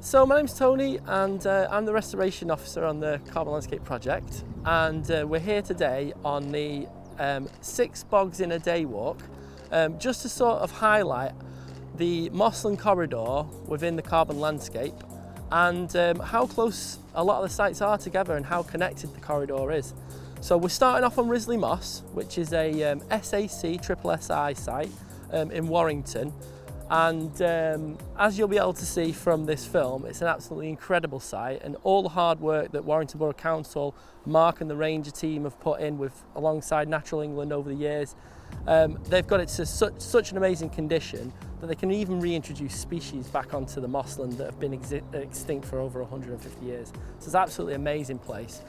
So my name's Tony and I'm the restoration officer on the Carbon Landscape project, and we're here today on the 6 Bogs in a Day walk, just to sort of highlight the Mossland corridor within the Carbon Landscape and how close a lot of the sites are together and how connected the corridor is. So we're starting off on Risley Moss, which is a SAC triple SI site in Warrington. And as you'll be able to see from this film, it's an absolutely incredible site, and all the hard work that Warrington Borough Council, Mark and the Ranger team have put in with alongside Natural England over the years, they've got it to such an amazing condition that they can even reintroduce species back onto the Mossland that have been extinct for over 150 years. So it's an absolutely amazing place.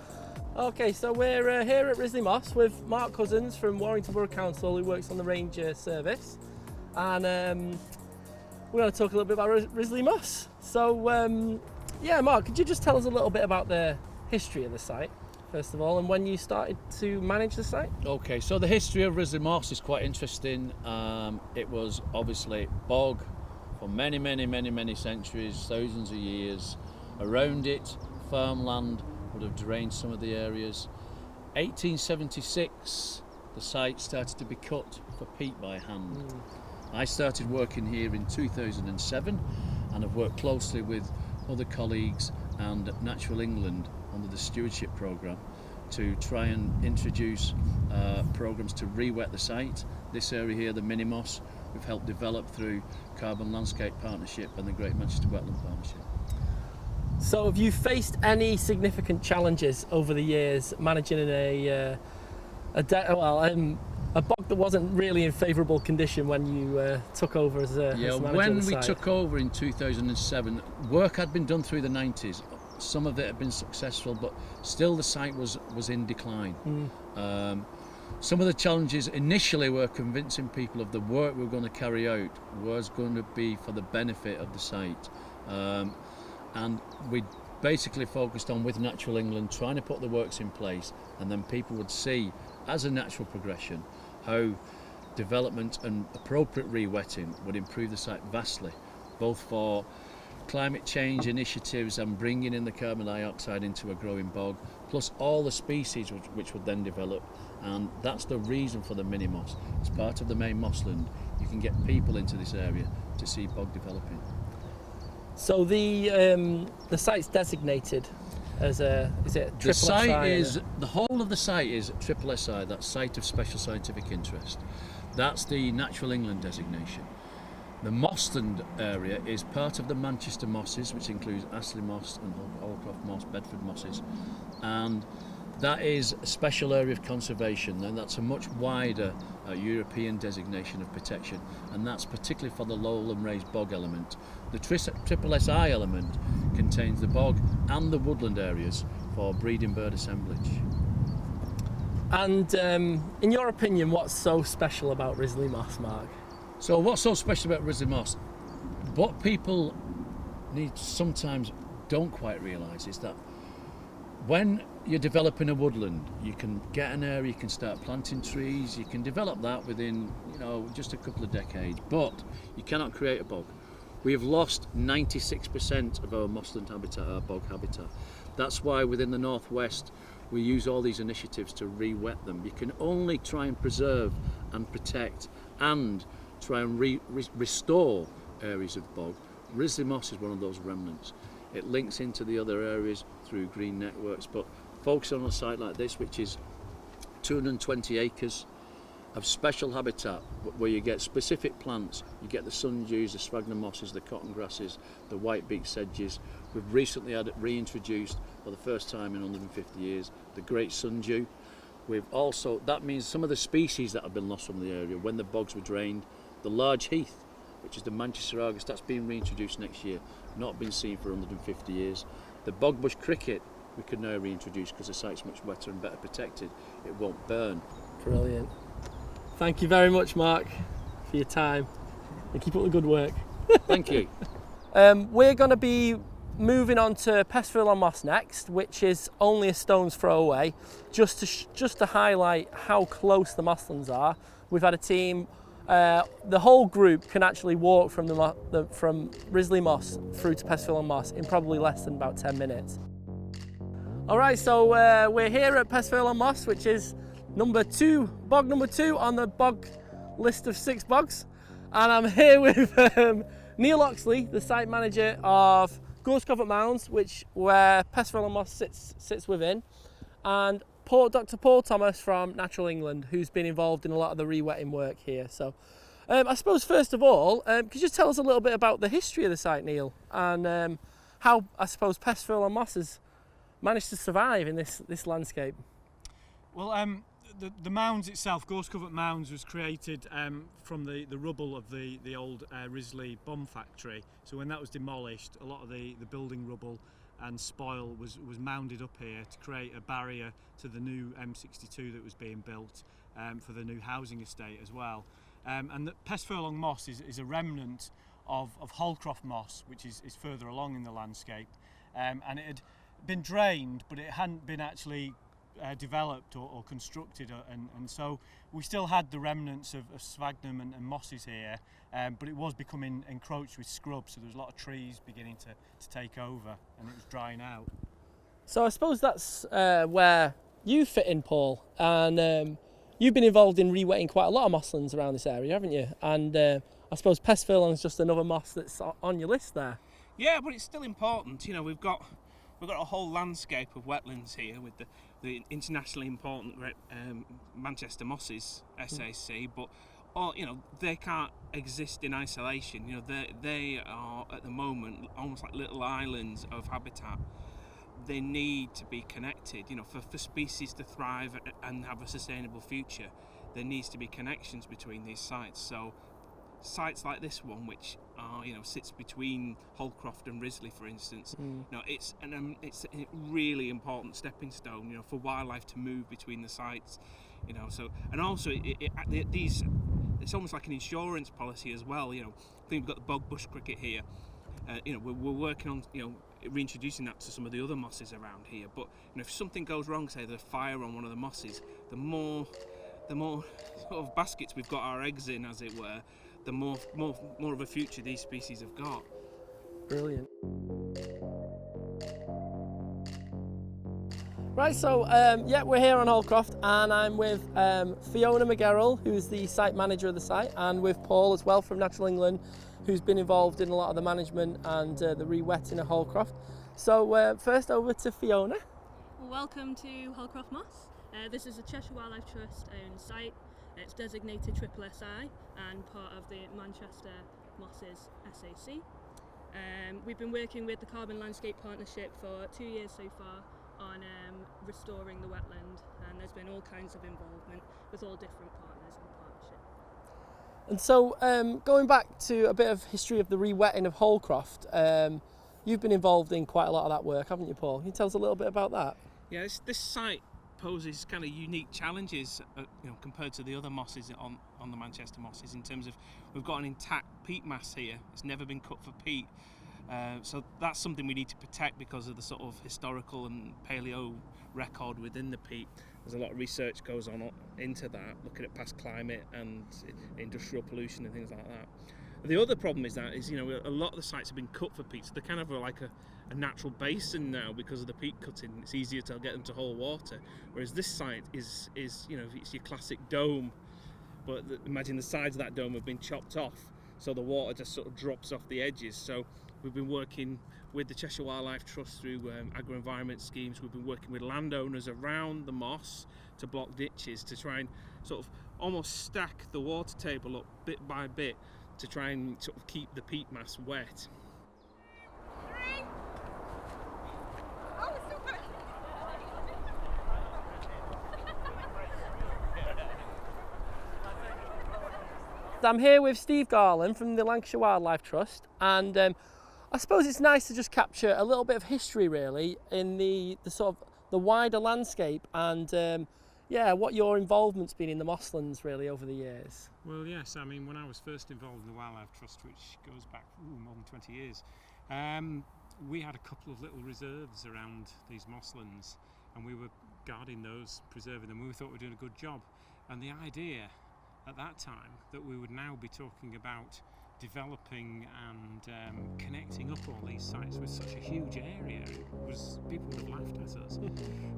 Okay, so we're here at Risley Moss with Mark Cousins from Warrington Borough Council, who works on the Ranger service, and we're going to talk a little bit about Risley Moss. So, yeah, Mark, could you just tell us a little bit about the history of the site, first of all, and when you started to manage the site? Okay, so the history of Risley Moss is quite interesting. It was obviously bog for many centuries, thousands of years. Around it, farmland would have drained some of the areas. 1876, the site started to be cut for peat by hand. I started working here in 2007 and have worked closely with other colleagues and Natural England under the stewardship programme to try and introduce programmes to re-wet the site. This area here, the Mini Moss, we've helped develop through Carbon Landscape Partnership and the Great Manchester Wetland Partnership. So have you faced any significant challenges over the years managing a bog that wasn't really in favourable condition when you took over as manager of the when we site? took over in 2007, work had been done through the 90s. Some of it had been successful, but still the site was in decline. Some of the challenges initially were convincing people of the work we were going to carry out was going to be for the benefit of the site. And we basically focused on, with Natural England, trying to put the works in place, and then people would see as a natural progression how development and appropriate re-wetting would improve the site vastly, both for climate change initiatives and bringing in the carbon dioxide into a growing bog, plus all the species which would then develop. And that's the reason for the Mini Moss. It's part of the main Mossland. You can get people into this area to see bog developing. So the site's designated as triple SI? The whole of the site is triple SI, that's Site of Special Scientific Interest. That's the Natural England designation. The Mossland area is part of the Manchester Mosses, which includes Astley Moss and Holcroft Moss, Bedford Mosses, and that is a special area of conservation, and that's a much wider European designation of protection, and that's particularly for the Lowland raised bog element. The triple SI element contains the bog and the woodland areas for breeding bird assemblage. And in your opinion, what's so special about Risley Moss, Mark? So what's so special about Risley Moss? What people sometimes don't quite realise is that when you're developing a woodland, you can get an area, you can start planting trees, you can develop that within just a couple of decades, but you cannot create a bog. We have lost 96% of our mossland habitat, our bog habitat. That's why within the northwest we use all these initiatives to re-wet them. You can only try and preserve and protect and try and restore areas of bog. Risley Moss is one of those remnants. It links into the other areas through green networks, but focus on a site like this, which is 220 acres of special habitat where you get specific plants. You get the sundews, the sphagnum mosses, the cotton grasses, the white-beaked sedges. We've recently had it reintroduced for the first time in 150 years, the great sundew. That means some of the species that have been lost from the area when the bogs were drained. The large heath, which is the Manchester argus, that's been reintroduced next year, not been seen for 150 years. The bogbush cricket we could now reintroduce because the site's much wetter and better protected. It won't burn. Brilliant. Thank you very much, Mark, for your time, and keep up the good work. Thank you. We're going to be moving on to Pestfurlong Moss next, which is only a stone's throw away, just to highlight how close the Mosslands are. We've had a team The whole group can actually walk from from Risley Moss through to Pestfurlong Moss in probably less than about 10 minutes. All right, so we're here at Pestfurlong Moss, which is bog number two on the bog list of 6 bogs. And I'm here with Neil Oxley, the site manager of Gorse Mounds, where Pestfurlong Moss sits within, and Dr. Paul Thomas from Natural England, who's been involved in a lot of the re-wetting work here. So I suppose first of all, could you just tell us a little bit about the history of the site, Neil, and how I suppose Pestfurlong Moss has managed to survive in this landscape? Well, the mounds itself, gorse-covered mounds, was created from the rubble of the old Risley bomb factory. So when that was demolished, a lot of the building rubble and spoil was mounded up here to create a barrier to the new M62 that was being built for the new housing estate as well. And the Pestfurlong Moss is a remnant of Holcroft Moss, which is further along in the landscape. And it had been drained, but it hadn't been actually developed or constructed, and so we still had the remnants of sphagnum and mosses here, but it was becoming encroached with scrub, so there was a lot of trees beginning to take over, and it was drying out. So I suppose that's where you fit in, Paul, and you've been involved in re-wetting quite a lot of mosslands around this area, haven't you? And I suppose Pestfurlong is just another moss that's on your list there. Yeah, but it's still important. You know, we've got a whole landscape of wetlands here with the internationally important Manchester mosses, SAC, but they can't exist in isolation. You know, they are at the moment almost like little islands of habitat. They need to be connected. You know, for species to thrive and have a sustainable future, there needs to be connections between these sites. So sites like this one, which sits between Holcroft and Risley, for instance, it's a really important stepping stone, for wildlife to move between the sites, So, and also it's almost like an insurance policy as well. I think we've got the bog bush cricket here. We're working on reintroducing that to some of the other mosses around here. But if something goes wrong, say there's a fire on one of the mosses, the more sort of baskets we've got our eggs in, as it were, the more of a future these species have got. Brilliant. Right, so we're here on Holcroft, and I'm with Fiona McGerrill, who's the site manager of the site, and with Paul as well from Natural England, who's been involved in a lot of the management and the re-wetting of Holcroft. So first over to Fiona. Welcome to Holcroft Moss. This is a Cheshire Wildlife Trust owned site. It's designated SSSI and part of the Manchester Mosses SAC. We've been working with the Carbon Landscape Partnership for 2 years so far on restoring the wetland, and there's been all kinds of involvement with all different partners in the partnership. And so going back to a bit of history of the re-wetting of Holcroft, you've been involved in quite a lot of that work, haven't you, Paul? Can you tell us a little bit about that? Yeah, this site poses kind of unique challenges compared to the other mosses on the Manchester mosses, in terms of we've got an intact peat mass here. It's never been cut for peat, so that's something we need to protect because of the sort of historical and paleo record within the peat. There's a lot of research goes on into that, looking at past climate and industrial pollution and things like that. The other problem is a lot of the sites have been cut for peat, so they're kind of like a natural basin now because of the peat cutting. It's easier to get them to hold water, whereas this site is it's your classic dome, but imagine the sides of that dome have been chopped off, so the water just sort of drops off the edges. So we've been working with the Cheshire Wildlife Trust through agro-environment schemes. We've been working with landowners around the moss to block ditches, to try and sort of almost stack the water table up bit by bit to try and sort of keep the peat mass wet. I'm here with Steve Garland from the Lancashire Wildlife Trust, and I suppose it's nice to just capture a little bit of history really in the sort of the wider landscape, and what your involvement's been in the mosslands really over the years. Well, yes, I mean, when I was first involved in the Wildlife Trust, which goes back more than 20 years, we had a couple of little reserves around these mosslands, and we were guarding those, preserving them, and we thought we were doing a good job. And the idea at that time that we would now be talking about developing and connecting up all these sites with such a huge area. People would have laughed at us.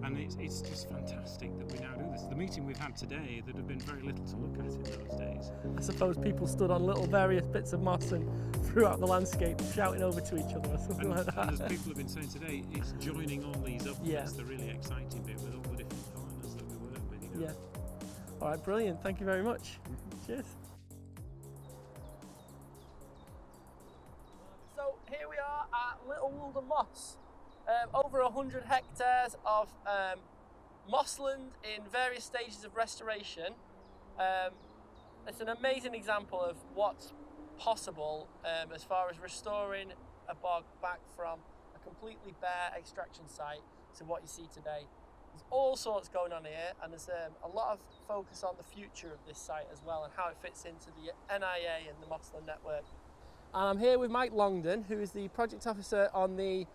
And it's just fantastic that we now do this. The meeting we've had today, there'd have been very little to look at in those days. I suppose people stood on little various bits of moss and throughout the landscape shouting over to each other or something like that. And as people have been saying today, it's joining all these up. Yeah. That's the really exciting bit with all the different partners that we work with. You know? Yeah. All right, brilliant. Thank you very much. Cheers. So here we are at Little Wolden Moss. Over 100 hectares of mossland in various stages of restoration. It's an amazing example of what's possible as far as restoring a bog back from a completely bare extraction site to what you see today. There's all sorts going on here, and there's a lot of focus on the future of this site as well and how it fits into the NIA and the Mossland network. And I'm here with Mike Longdon, who is the project officer on the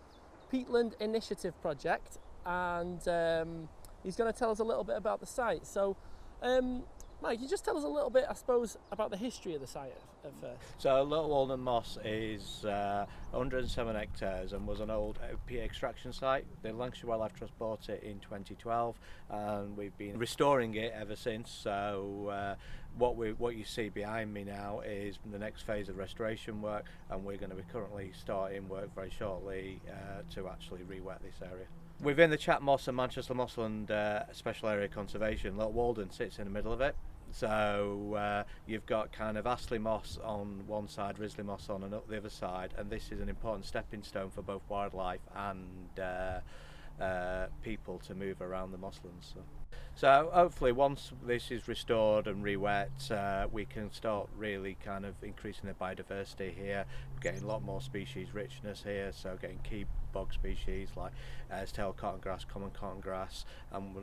Peatland Initiative project, and he's going to tell us a little bit about the site. So, Mike, you just tell us a little bit, I suppose, about the history of the site at first. So Little Wolden Moss is 107 hectares and was an old peat extraction site. The Lancashire Wildlife Trust bought it in 2012 and we've been restoring it ever since. So what you see behind me now is the next phase of restoration work, and we're going to be currently starting work very shortly to actually re-wet this area. Within the Chat Moss and Manchester Mossland Special Area Conservation, Little Wolden sits in the middle of it. So you've got kind of Astley moss on one side, Risley moss on the other side, and this is an important stepping stone for both wildlife and people to move around the mosslands. So hopefully once this is restored and re-wet, we can start really kind of increasing the biodiversity here, getting a lot more species richness here, so getting key bog species like tail cottongrass, common cottongrass and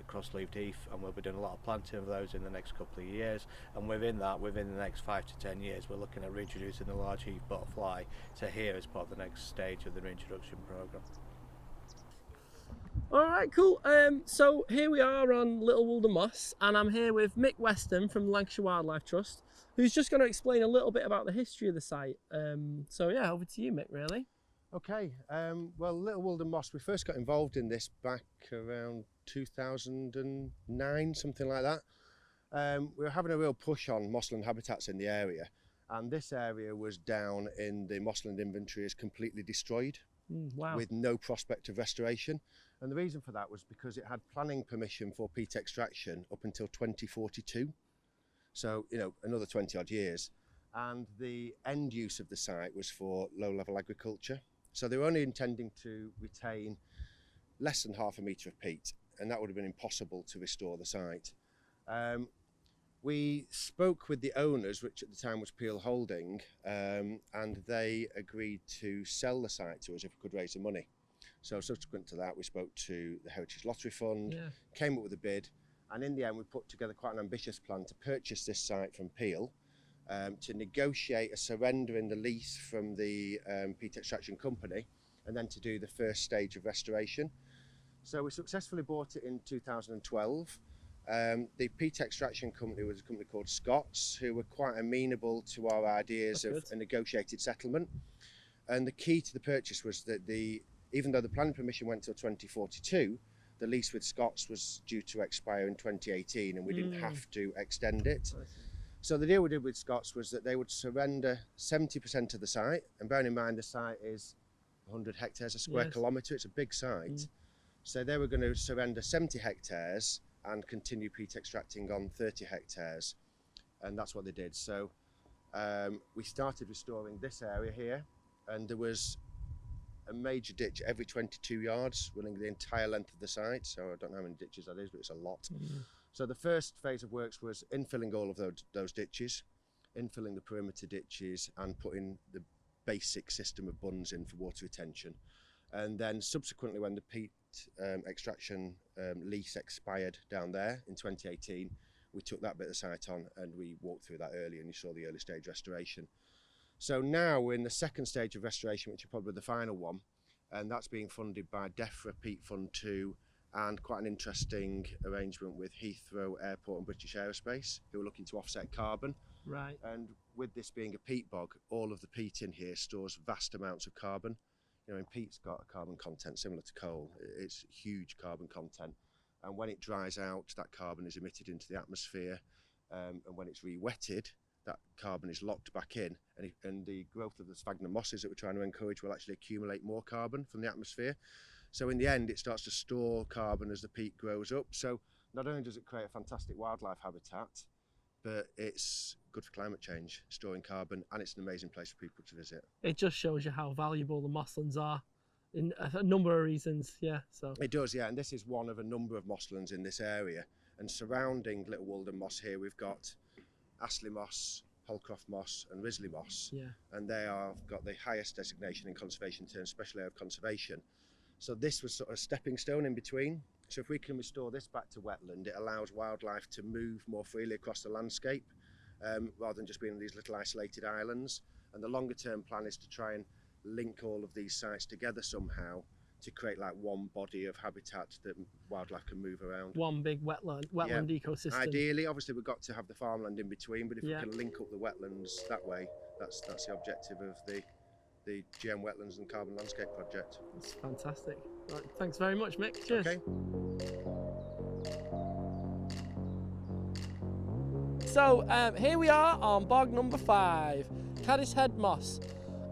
cross-leaved heath, and we'll be doing a lot of planting of those in the next couple of years, and within that, within the next 5 to 10 years, we're looking at reintroducing the large heath butterfly to here as part of the next stage of the reintroduction programme. All right, cool. So here we are on Little Wolden Moss, and I'm here with Mick Weston from Lancashire Wildlife Trust, who's just going to explain a little bit about the history of the site. So yeah, over to you, Mick, really. Okay, well, Little Wolden Moss, we first got involved in this back around 2009, something like that. We were having a real push on mossland habitats in the area, and this area was down in the mossland inventory as completely destroyed. Wow. With no prospect of restoration. And the reason for that was because it had planning permission for peat extraction up until 2042. So, you know, another 20 odd years. And the end use of the site was for low-level agriculture. So they were only intending to retain less than half a metre of peat, and that would have been impossible to restore the site. We spoke with the owners, which at the time was Peel Holding, and they agreed to sell the site to us if we could raise the money. So subsequent to that, we spoke to the Heritage Lottery Fund, came up with a bid, and in the end we put together quite an ambitious plan to purchase this site from Peel, to negotiate a surrender in the lease from the peat extraction company, and then to do the first stage of restoration. So we successfully bought it in 2012. The peat extraction company was a company called Scots, who were quite amenable to our ideas of a negotiated settlement. And the key to the purchase was that even though the planning permission went till 2042, the lease with Scots was due to expire in 2018, and we didn't have to extend it. So the deal we did with Scots was that they would surrender 70% of the site, and bearing in mind the site is 100 hectares a square kilometre, it's a big site. So they were going to surrender 70 hectares and continue peat extracting on 30 hectares, and that's what they did. So we started restoring this area here, and there was a major ditch every 22 yards running the entire length of the site. So I don't know how many ditches that is, but it's a lot. So the first phase of works was infilling all of those ditches, infilling the perimeter ditches and putting the basic system of bunds in for water retention. And then subsequently, when the peat extraction lease expired down there in 2018, we took that bit of the site on and we walked through that early, and you saw the early stage restoration. So now we're in the second stage of restoration, which is probably the final one, and that's being funded by DEFRA Peat Fund 2 and quite an interesting arrangement with Heathrow Airport and British Aerospace, who are looking to offset carbon. Right. And with this being a peat bog, all of the peat in here stores vast amounts of carbon. You know, and peat's got a carbon content similar to coal. It's huge carbon content. And when it dries out, that carbon is emitted into the atmosphere. And when it's re-wetted, that carbon is locked back in. And the growth of the sphagnum mosses that we're trying to encourage will actually accumulate more carbon from the atmosphere. So in the end, it starts to store carbon as the peat grows up. So not only does it create a fantastic wildlife habitat, but it's good for climate change, storing carbon, and it's an amazing place for people to visit. It just shows you how valuable the mosslands are in a number of reasons, yeah. So it does, yeah, and this is one of a number of mosslands in this area. And surrounding Little Wolden moss here, we've got Astley moss, Holcroft moss and Risley moss, yeah. And they have got the highest designation in conservation terms, special area of conservation. So this was sort of a stepping stone in between. So if we can restore this back to wetland, it allows wildlife to move more freely across the landscape, rather than just being on these little isolated islands. And the longer term plan is to try and link all of these sites together somehow to create like one body of habitat that wildlife can move around. One big wetland ecosystem. Ideally, obviously we've got to have the farmland in between, but if Yeah. we can link up the wetlands that way, that's the objective of the GM Wetlands and Carbon Landscape Project. That's fantastic. Right, thanks very much, Mick. Cheers. Okay. So here we are on bog number 5, Cadishead Moss.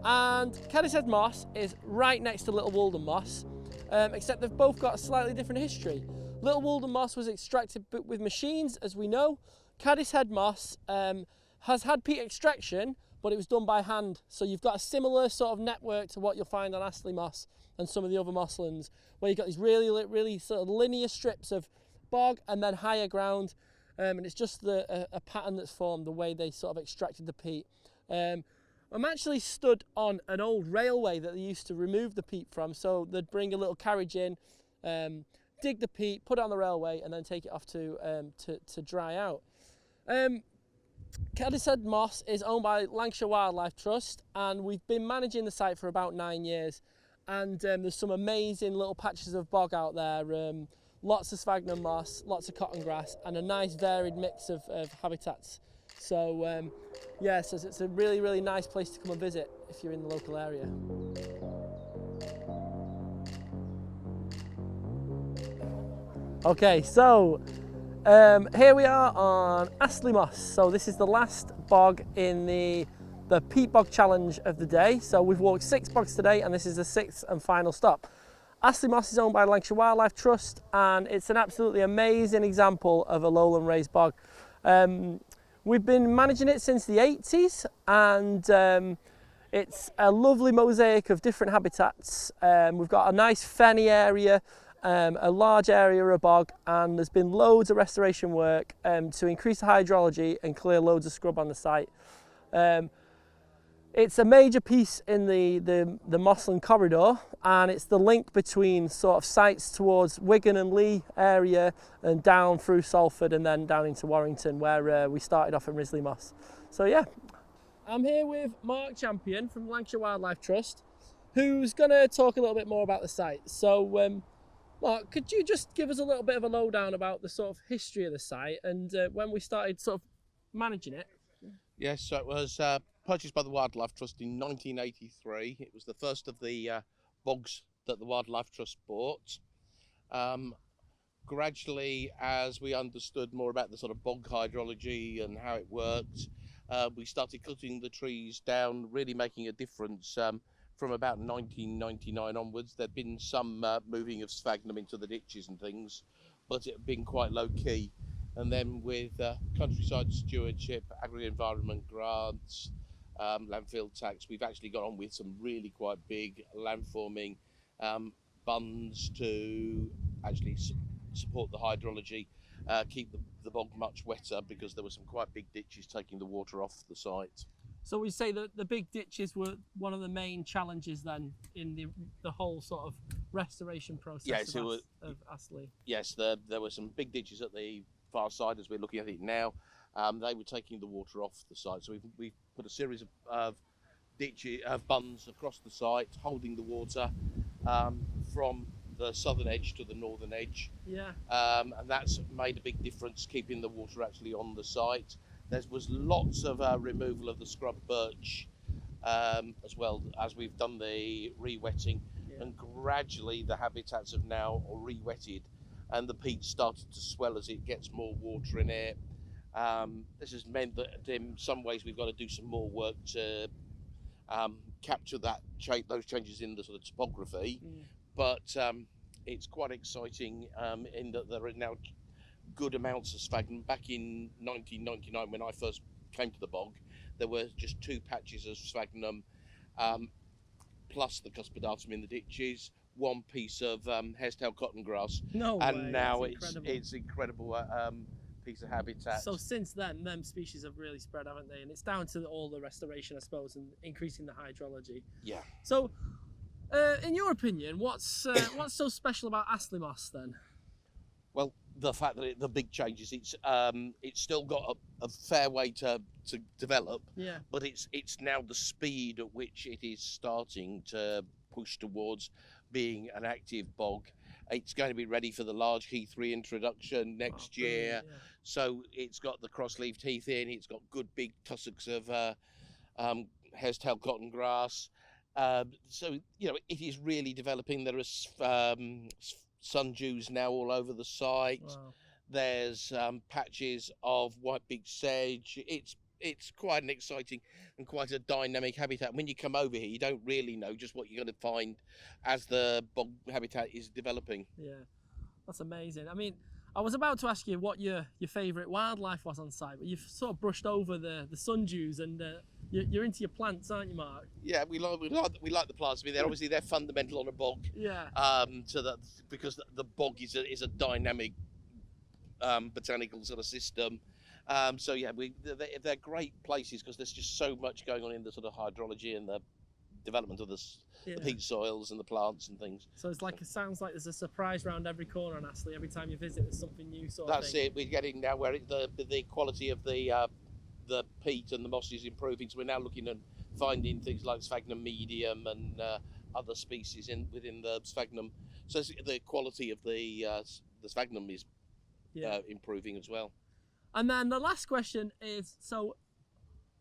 And Cadishead Moss is right next to Little Wolden Moss, except they've both got a slightly different history. Little Wolden Moss was extracted with machines, as we know. Cadishead Moss has had peat extraction, but it was done by hand. So you've got a similar sort of network to what you'll find on Astley moss and some of the other mosslands, where you've got these really sort of linear strips of bog and then higher ground. And it's just a pattern that's formed, the way they sort of extracted the peat. I'm actually stood on an old railway that they used to remove the peat from. So they'd bring a little carriage in, dig the peat, put it on the railway, and then take it off to dry out. Cadishead Moss is owned by Lancashire Wildlife Trust, and we've been managing the site for about 9 years. And there's some amazing little patches of bog out there, lots of sphagnum moss, lots of cotton grass, and a nice varied mix of habitats. So yes, it's a really nice place to come and visit if you're in the local area. Okay, so here we are on Astley Moss. So this is the last bog in the Peat Bog Challenge of the day. So we've walked 6 bogs today, and this is the 6th and final stop. Astley Moss is owned by Lancashire Wildlife Trust, and it's an absolutely amazing example of a lowland raised bog. We've been managing it since the 80s, and it's a lovely mosaic of different habitats. We've got a nice fenny area, a large area of bog, and there's been loads of restoration work to increase the hydrology and clear loads of scrub on the site. It's a major piece in the Mossland corridor, and it's the link between sort of sites towards Wigan and Lee area and down through Salford and then down into Warrington, where we started off in Risley Moss. So yeah, I'm here with Mark Champion from Lancashire Wildlife Trust, who's going to talk a little bit more about the site. So Mark, could you just give us a little bit of a lowdown about the sort of history of the site and when we started sort of managing it? Yes, so it was purchased by the Wildlife Trust in 1983. It was the first of the bogs that the Wildlife Trust bought. Gradually, as we understood more about the sort of bog hydrology and how it worked, we started cutting the trees down, really making a difference. From about 1999 onwards, there'd been some moving of sphagnum into the ditches and things, but it had been quite low key. And then with countryside stewardship, agri-environment grants, landfill tax, we've actually got on with some really quite big landforming bunds to actually support the hydrology, keep the bog much wetter, because there were some quite big ditches taking the water off the site. So we say that the big ditches were one of the main challenges then in the whole sort of restoration process of Astley. Yes, there were some big ditches at the far side as we're looking at it now. They were taking the water off the site, so we've put a series of ditches, bunds across the site, holding the water from the southern edge to the northern edge. Yeah. And that's made a big difference, keeping the water actually on the site. There was lots of removal of the scrub birch, as well as we've done the re-wetting, and gradually the habitats have now re-wetted, and the peat started to swell as it gets more water in it. This has meant that in some ways we've got to do some more work to capture those changes in the sort of topography, but it's quite exciting in that there are now good amounts of sphagnum. Back in 1999, when I first came to the bog, there were just 2 patches of sphagnum, plus the cuspidatum in the ditches, 1 piece of hairtail cotton grass, and now it's incredible piece of habitat. So since then, them species have really spread, haven't they? And it's down to all the restoration, I suppose, and increasing the hydrology. Yeah. So, in your opinion, what's so special about Astley moss then? Well, the fact that the big changes, it's still got a fair way to develop, but it's now the speed at which it is starting to push towards being an active bog. It's going to be ready for the large heath reintroduction next year. Yeah. So it's got the cross-leaved heath in, it's got good big tussocks of hare's tail cotton grass. So, you know, it is really developing. There are sundews now all over the site. Wow. There's patches of white-beaked sedge. It's quite an exciting and quite a dynamic habitat. When you come over here, you don't really know just what you're going to find as the bog habitat is developing. Yeah, that's amazing. I mean, I was about to ask you what your favourite wildlife was on site, but you've sort of brushed over the sundews, and you're into your plants, aren't you, Mark? Yeah, we like the plants. I mean, they're fundamental on a bog. Yeah. Because the bog is a dynamic botanical sort of system. So yeah, they're great places because there's just so much going on in the sort of hydrology and the development of the peat soils and the plants and things. So it's like, it sounds like there's a surprise round every corner on Astley. Every time you visit, there's something new sort of That's thing. it. We're getting now where the quality of the peat and the moss is improving. So we're now looking at finding things like sphagnum medium and other species within the sphagnum. So the quality of the sphagnum is improving as well. And then the last question is, so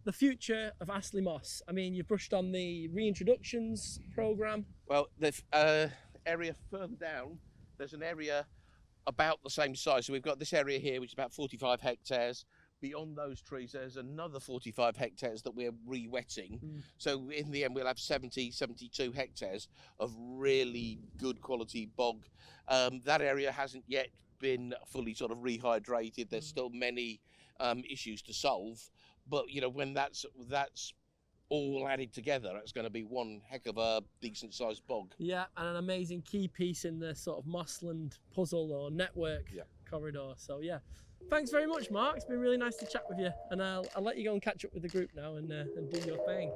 the future of Astley moss. I mean, you've brushed on the reintroductions programme. Well, the area further down, there's an area about the same size. So we've got this area here, which is about 45 hectares. Beyond those trees, there's another 45 hectares that we're re-wetting. So in the end, we'll have 72 hectares of really good quality bog. That area hasn't yet been fully sort of rehydrated. There's still many issues to solve, but you know, when that's all added together, it's going to be one heck of a decent sized bog. Yeah, and an amazing key piece in the sort of Mossland puzzle or network corridor. So yeah, thanks very much, Mark. It's been really nice to chat with you, and I'll let you go and catch up with the group now and do your thing.